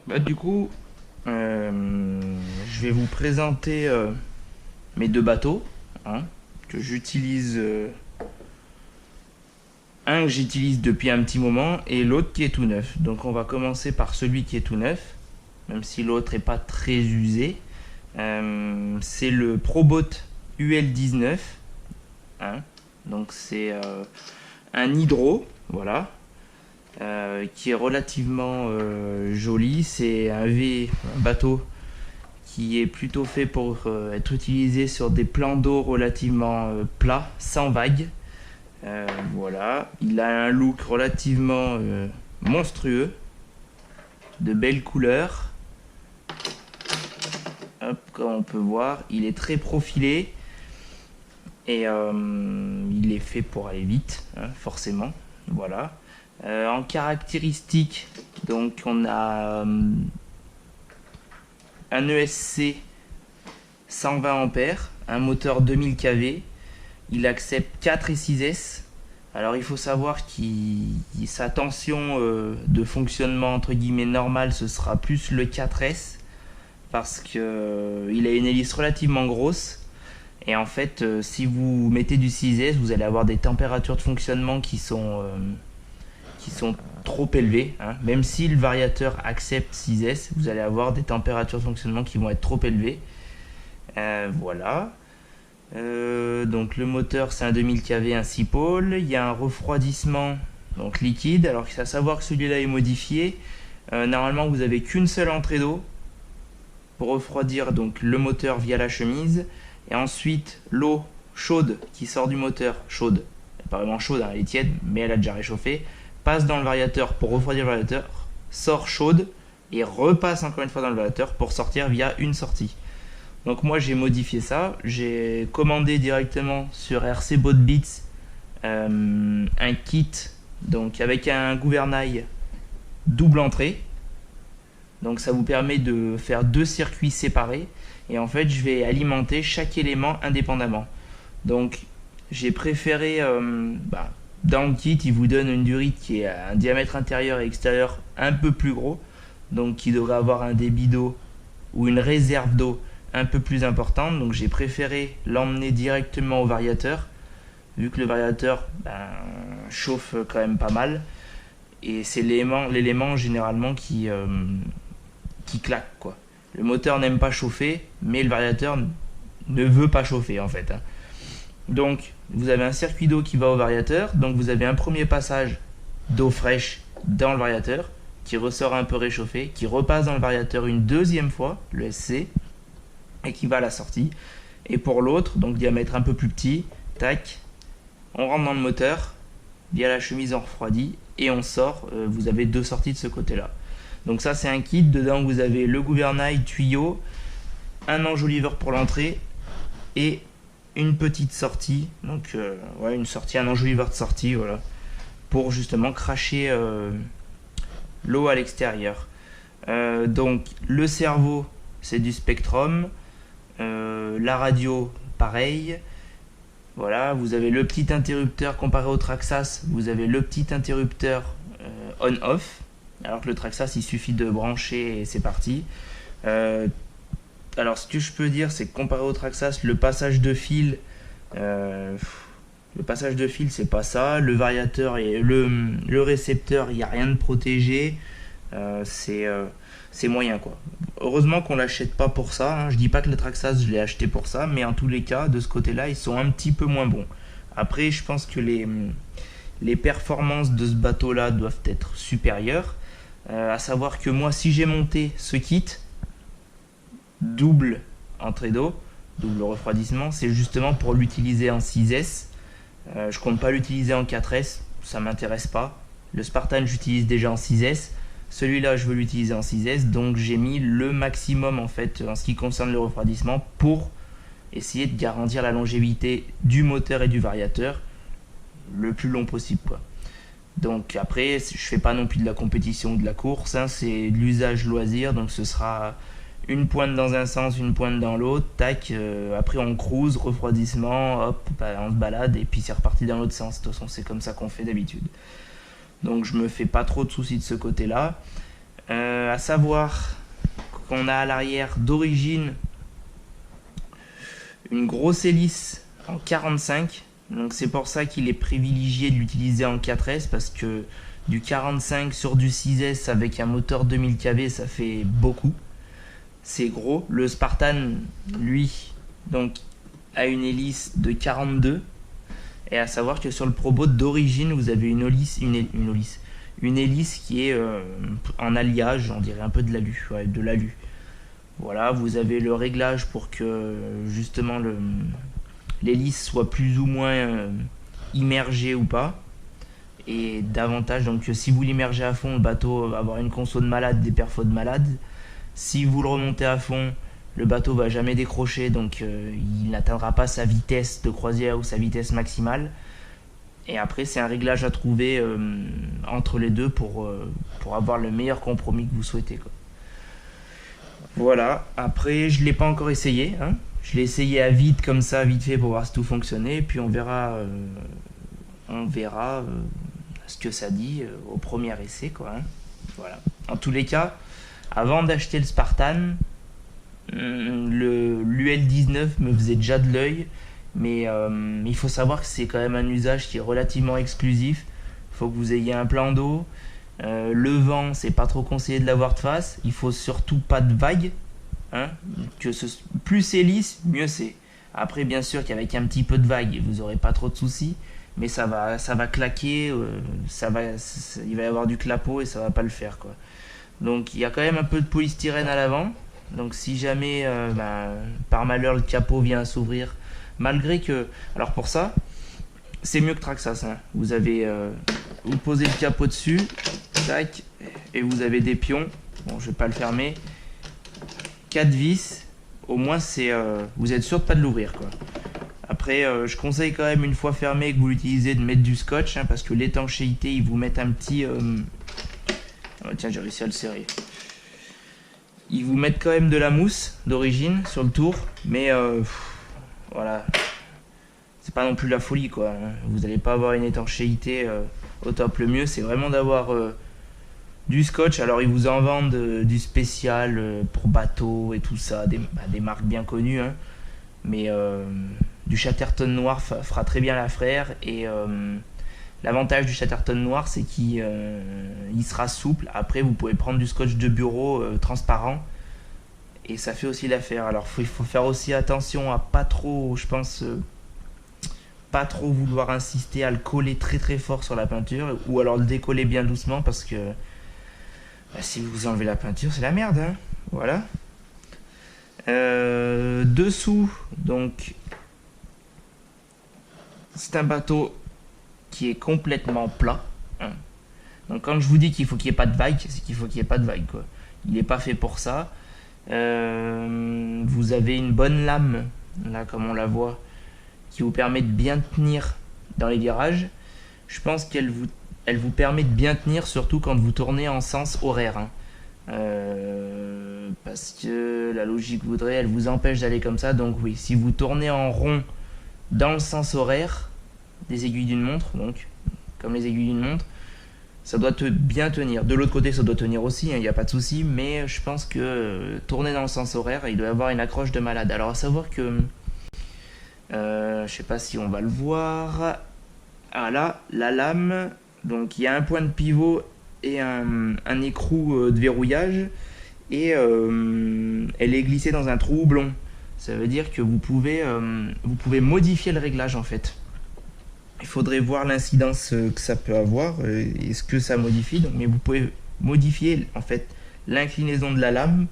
Du coup, je vais vous présenter mes deux bateaux, hein, que j'utilise. Un que j'utilise depuis un petit moment et l'autre qui est tout neuf. Donc on va commencer par celui qui est tout neuf, même si l'autre n'est pas très usé. C'est le Probot UL19, hein. Donc c'est un hydro, voilà, qui est relativement joli. C'est un bateau qui est plutôt fait pour être utilisé sur des plans d'eau relativement plats, sans vagues. Voilà, il a un look relativement monstrueux, de belles couleurs. Hop, comme on peut voir, il est très profilé et il est fait pour aller vite, hein, forcément. Voilà. En caractéristiques, donc on a un ESC 120 ampères, un moteur 2000 kV. Il accepte 4 et 6S. Alors il faut savoir que sa tension de fonctionnement entre guillemets normale, ce sera plus le 4S parce qu'il a une hélice relativement grosse. Et en fait, si vous mettez du 6S, vous allez avoir des températures de fonctionnement qui sont trop élevées, hein. Même si le variateur accepte 6S, vous allez avoir des températures de fonctionnement qui vont être trop élevées. Voilà. Donc le moteur c'est un 2000 kV, un 6 pôles. Il y a un refroidissement donc liquide. Alors il faut savoir que celui-là est modifié. Normalement vous avez qu'une seule entrée d'eau pour refroidir donc le moteur via la chemise. Et ensuite l'eau chaude qui sort du moteur, chaude, elle n'est pas vraiment chaude, hein, elle est tiède, mais elle a déjà réchauffé, passe dans le variateur pour refroidir le variateur, sort chaude et repasse encore une fois dans le variateur pour sortir via une sortie. Donc moi j'ai modifié ça, j'ai commandé directement sur RC Boatbeats un kit donc avec un gouvernail double entrée. Donc ça vous permet de faire deux circuits séparés et en fait je vais alimenter chaque élément indépendamment. Donc j'ai préféré dans le kit il vous donne une durite qui est à un diamètre intérieur et extérieur un peu plus gros, donc qui devrait avoir un débit d'eau ou une réserve d'eau un peu plus importante. Donc j'ai préféré l'emmener directement au variateur vu que le variateur chauffe quand même pas mal et c'est l'élément généralement qui claque quoi. Le moteur n'aime pas chauffer mais le variateur ne veut pas chauffer en fait, hein. Donc vous avez un circuit d'eau qui va au variateur, donc vous avez un premier passage d'eau fraîche dans le variateur qui ressort un peu réchauffé, qui repasse dans le variateur une deuxième fois, le SC, et qui va à la sortie. Et pour l'autre, donc diamètre un peu plus petit, tac, on rentre dans le moteur, via la chemise on refroidit, et on sort, vous avez deux sorties de ce côté-là. Donc ça c'est un kit, dedans vous avez le gouvernail, tuyau, un enjoliveur pour l'entrée, et une petite sortie, donc une sortie, un enjoliveur de sortie, voilà, pour justement cracher l'eau à l'extérieur. Donc le cerveau c'est du Spectrum, la radio pareil. Voilà, vous avez le petit interrupteur comparé au Traxxas, vous avez le petit interrupteur on-off, alors que le Traxxas il suffit de brancher et c'est parti. Alors ce que je peux dire c'est que comparé au Traxxas, le passage de fil c'est pas ça, le variateur et le récepteur il n'y a rien de protégé. C'est moyen quoi. Heureusement qu'on l'achète pas pour ça, hein. Je dis pas que le Traxxas je l'ai acheté pour ça, mais en tous les cas de ce côté là ils sont un petit peu moins bons. Après je pense que les performances de ce bateau là doivent être supérieures. À savoir que moi si j'ai monté ce kit double entrée d'eau, double refroidissement, c'est justement pour l'utiliser en 6S. Je compte pas l'utiliser en 4S, ça m'intéresse pas. Le Spartan j'utilise déjà en 6S. Celui-là, je veux l'utiliser en 6S, donc j'ai mis le maximum en fait en ce qui concerne le refroidissement pour essayer de garantir la longévité du moteur et du variateur le plus long possible, quoi. Donc après, je fais pas non plus de la compétition ou de la course, hein, c'est de l'usage loisir, donc ce sera une pointe dans un sens, une pointe dans l'autre, tac, après on cruise, refroidissement, hop, on se balade et puis c'est reparti dans l'autre sens. De toute façon, c'est comme ça qu'on fait d'habitude. Donc je me fais pas trop de soucis de ce côté-là. À savoir qu'on a à l'arrière d'origine une grosse hélice en 45. Donc c'est pour ça qu'il est privilégié de l'utiliser en 4S, parce que du 45 sur du 6S avec un moteur 2000 kV, ça fait beaucoup. C'est gros. Le Spartan, lui, donc, a une hélice de 42. Et à savoir que sur le Proboat d'origine, vous avez une hélice qui est en alliage, on dirait un peu de l'alu. Ouais, de l'alu. Voilà, vous avez le réglage pour que justement l'hélice soit plus ou moins immergée ou pas. Et davantage, donc si vous l'immergez à fond, le bateau va avoir une conso de malade, des perfos de malade. Si vous le remontez à fond, le bateau va jamais décrocher, donc il n'atteindra pas sa vitesse de croisière ou sa vitesse maximale. Et après, c'est un réglage à trouver entre les deux pour avoir le meilleur compromis que vous souhaitez, quoi. Voilà, après je ne l'ai pas encore essayé, hein. Je l'ai essayé à vide comme ça, vite fait pour voir si tout fonctionnait, et puis on verra ce que ça dit au premier essai, quoi, hein. Voilà. En tous les cas, avant d'acheter le Spartan, l'UL19 me faisait déjà de l'œil, mais il faut savoir que c'est quand même un usage qui est relativement exclusif. Il faut que vous ayez un plan d'eau. Le vent, c'est pas trop conseillé de l'avoir de face. Il faut surtout pas de vagues, hein. Plus c'est lisse, mieux c'est. Après, bien sûr qu'avec un petit peu de vagues, vous aurez pas trop de soucis, mais ça va claquer, il va y avoir du clapot et ça va pas le faire, quoi. Donc il y a quand même un peu de polystyrène à l'avant. Donc si jamais par malheur le capot vient à s'ouvrir, malgré que, alors pour ça, c'est mieux que Traxxas, hein. Vous posez le capot dessus, tac, et vous avez des pions. Bon, je vais pas le fermer. 4 vis, au moins vous êtes sûr de pas de l'ouvrir, quoi. Après, je conseille quand même, une fois fermé que vous l'utilisez, de mettre du scotch, hein, parce que l'étanchéité, ils vous mettent un petit... Oh, tiens, j'ai réussi à le serrer. Ils vous mettent quand même de la mousse d'origine sur le tour, mais voilà, c'est pas non plus la folie, quoi. Vous n'allez pas avoir une étanchéité au top. Le mieux, c'est vraiment d'avoir du scotch. Alors ils vous en vendent du spécial pour bateau et tout ça, des marques bien connues, hein. Mais du Chatterton noir fera très bien l'affaire. Et l'avantage du Chatterton noir, c'est qu'il sera souple. Après, vous pouvez prendre du scotch de bureau transparent, et ça fait aussi l'affaire. Alors il faut faire aussi attention à pas trop, je pense, pas trop vouloir insister à le coller très très fort sur la peinture, ou alors le décoller bien doucement, parce que si vous enlevez la peinture, c'est la merde, hein. Voilà. Dessous, donc, c'est un bateau qui est complètement plat, hein. Donc quand je vous dis qu'il faut qu'il n'y ait pas de vague, c'est qu'il faut qu'il n'y ait pas de vague, quoi. Il n'est pas fait pour ça. Vous avez une bonne lame, là, comme on la voit, qui vous permet de bien tenir dans les virages. Je pense qu'elle vous permet de bien tenir, surtout quand vous tournez en sens horaire, hein. Parce que la logique voudrait, elle vous empêche d'aller comme ça. Donc oui, si vous tournez en rond dans le sens horaire des aiguilles d'une montre, donc comme les aiguilles d'une montre, ça doit bien tenir. De l'autre côté, ça doit tenir aussi, il n'y a pas de souci, mais je pense que tourner dans le sens horaire, il doit y avoir une accroche de malade. Alors à savoir que, je sais pas si on va le voir, ah là, la lame, donc il y a un point de pivot et un écrou de verrouillage, et elle est glissée dans un trou houblon. Ça veut dire que vous pouvez modifier le réglage, en fait. Il faudrait voir l'incidence que ça peut avoir et ce que ça modifie. Donc, mais vous pouvez modifier, en fait, l'inclinaison de la lame,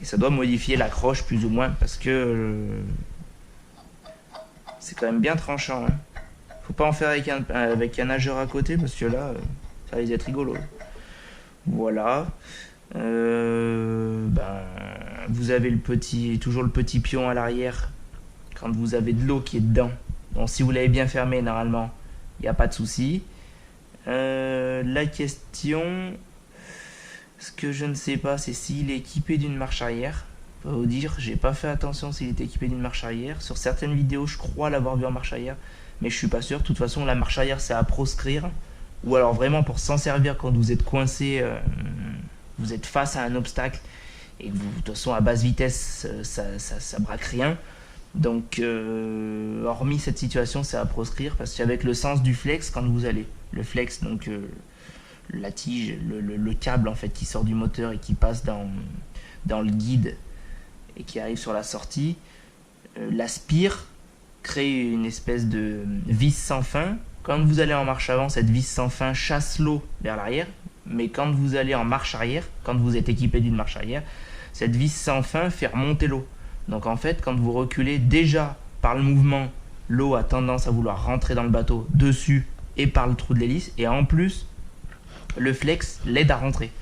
et ça doit modifier l'accroche plus ou moins, parce que c'est quand même bien tranchant, hein. Faut pas en faire avec un nageur à côté, parce que là, ça risque d'être rigolo. Voilà. Vous avez toujours le petit pion à l'arrière quand vous avez de l'eau qui est dedans. Donc si vous l'avez bien fermé, normalement, il n'y a pas de souci. La question, ce que je ne sais pas, c'est s'il est équipé d'une marche arrière. Je vais vous dire, j'ai pas fait attention s'il est équipé d'une marche arrière. Sur certaines vidéos, je crois l'avoir vu en marche arrière, mais je suis pas sûr. De toute façon, la marche arrière, c'est à proscrire, ou alors vraiment pour s'en servir quand vous êtes coincé vous êtes face à un obstacle et que vous, de toute façon à basse vitesse ça braque rien. Donc hormis cette situation, c'est à proscrire parce qu'avec le sens du flex, quand vous allez, le flex, donc la tige, le câble en fait qui sort du moteur et qui passe dans le guide et qui arrive sur la sortie, l'aspire crée une espèce de vis sans fin. Quand vous allez en marche avant, cette vis sans fin chasse l'eau vers l'arrière, mais quand vous allez en marche arrière, quand vous êtes équipé d'une marche arrière, cette vis sans fin fait remonter l'eau. Donc en fait, quand vous reculez, déjà par le mouvement, l'eau a tendance à vouloir rentrer dans le bateau dessus et par le trou de l'hélice, et en plus, le flex l'aide à rentrer.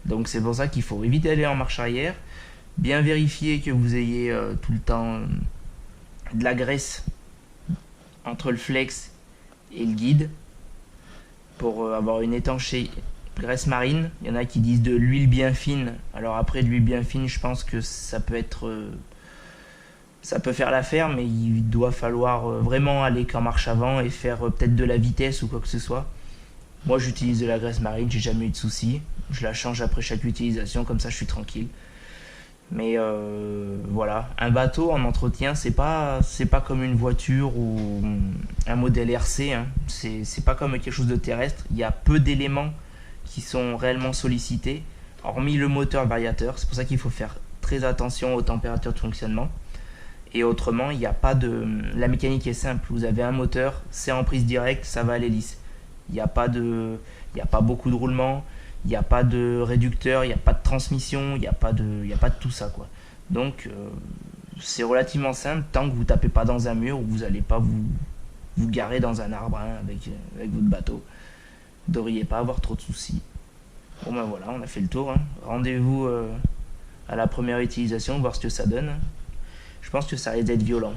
Donc c'est pour ça qu'il faut éviter d'aller en marche arrière, bien vérifier que vous ayez tout le temps de la graisse entre le flex et le guide pour avoir une étanchée graisse marine. Il y en a qui disent de l'huile bien fine. Alors après, de l'huile bien fine, je pense que ça peut être ça peut faire l'affaire, mais il doit falloir vraiment aller qu'en marche avant et faire peut-être de la vitesse ou quoi que ce soit. Moi j'utilise de la graisse marine, j'ai jamais eu de soucis. Je la change après chaque utilisation, comme ça je suis tranquille. Mais voilà, un bateau en entretien, c'est pas comme une voiture ou un modèle RC, hein. C'est pas comme quelque chose de terrestre. Il y a peu d'éléments qui sont réellement sollicités, hormis le moteur variateur. C'est pour ça qu'il faut faire très attention aux températures de fonctionnement. Et autrement, il n'y a pas de. La mécanique est simple. Vous avez un moteur, c'est en prise directe, ça va à l'hélice. Il n'y a pas beaucoup de roulement, il n'y a pas de réducteur, il n'y a pas de transmission, il n'y a pas de tout ça, quoi. Donc c'est relativement simple tant que vous tapez pas dans un mur ou vous n'allez pas vous garer dans un arbre, hein, avec votre bateau. Vous ne devriez pas avoir trop de soucis. Bon ben voilà, on a fait le tour, hein. Rendez-vous à la première utilisation, voir ce que ça donne. Je pense que ça risque d'être violent.